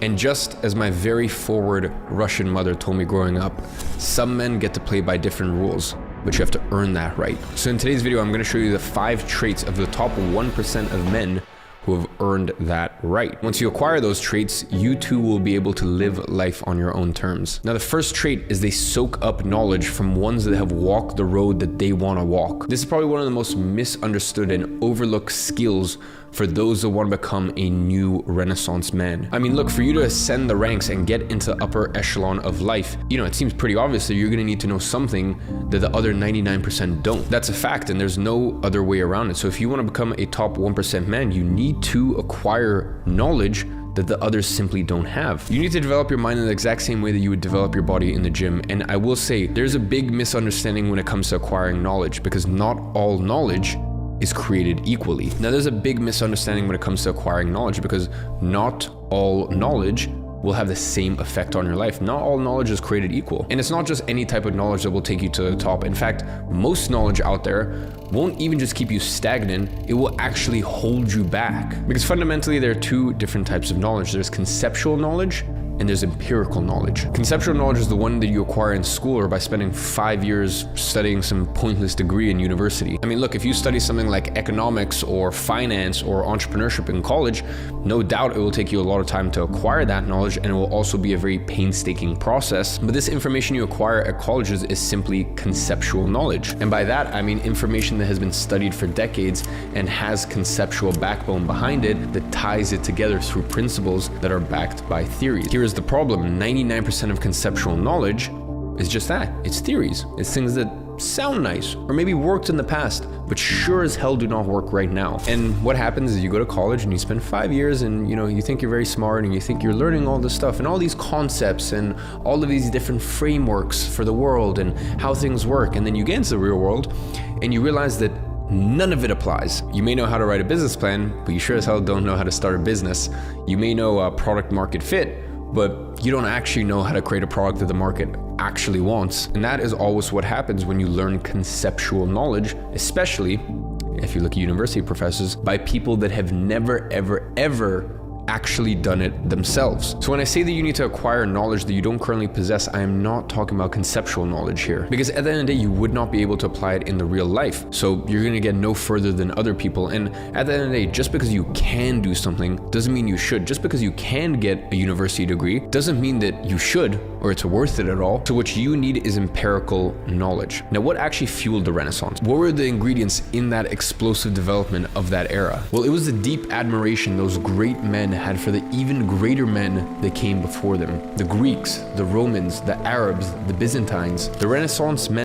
And just as my very forward Russian mother told me growing up, some men get to play by different rules, but you have to earn that right. So in today's video, I'm going to show you the 5 traits of the top 1% of men who have earned that right. Once you acquire those traits, you too will be able to live life on your own terms. Now, the first trait is they soak up knowledge from ones that have walked the road that they want to walk. This is probably one of the most misunderstood and overlooked skills for those that want to become a new Renaissance man. I mean, look, for you to ascend the ranks and get into the upper echelon of life, it seems pretty obvious that you're going to need to know something that the other 99% don't. That's a fact, and there's no other way around it. So if you want to become a top 1% man, you need to acquire knowledge that the others simply don't have. You need to develop your mind in the exact same way that you would develop your body in the gym. And I will say, there's a big misunderstanding when it comes to acquiring knowledge, because not all knowledge is created equally. Now, there's a big misunderstanding when it comes to acquiring knowledge, because not all knowledge will have the same effect on your life. Not all knowledge is created equal. And it's not just any type of knowledge that will take you to the top. In fact, most knowledge out there won't even just keep you stagnant, it will actually hold you back. Because fundamentally, there are 2 different types of knowledge. There's conceptual knowledge and there's empirical knowledge. Conceptual knowledge is the one that you acquire in school or by spending 5 years studying some pointless degree in university. I mean, look, if you study something like economics or finance or entrepreneurship in college, no doubt it will take you a lot of time to acquire that knowledge, and it will also be a very painstaking process. But this information you acquire at colleges is simply conceptual knowledge. And by that, I mean information that has been studied for decades and has conceptual backbone behind it that ties it together through principles that are backed by theories. Here's the problem: 99% of conceptual knowledge is just that. It's theories. It's things that sound nice or maybe worked in the past, but sure as hell do not work right now. And what happens is you go to college and you spend 5 years and you think you're very smart and you think you're learning all this stuff and all these concepts and all of these different frameworks for the world and how things work. And then you get into the real world and you realize that none of it applies. You may know how to write a business plan, but you sure as hell don't know how to start a business. You may know product market fit, but you don't actually know how to create a product that the market actually wants. And that is always what happens when you learn conceptual knowledge, especially if you look at university professors, by people that have never, ever actually done it themselves. So when I say that you need to acquire knowledge that you don't currently possess, I am not talking about conceptual knowledge here, because at the end of the day, you would not be able to apply it in the real life. So you're going to get no further than other people. And at the end of the day, just because you can do something doesn't mean you should. Just because you can get a university degree doesn't mean that you should or it's worth it at all. So what you need is empirical knowledge. Now, what actually fueled the Renaissance? What were the ingredients in that explosive development of that era? Well, it was the deep admiration those great men had for the even greater men that came before them. The Greeks, the Romans, the Arabs, the Byzantines. The Renaissance men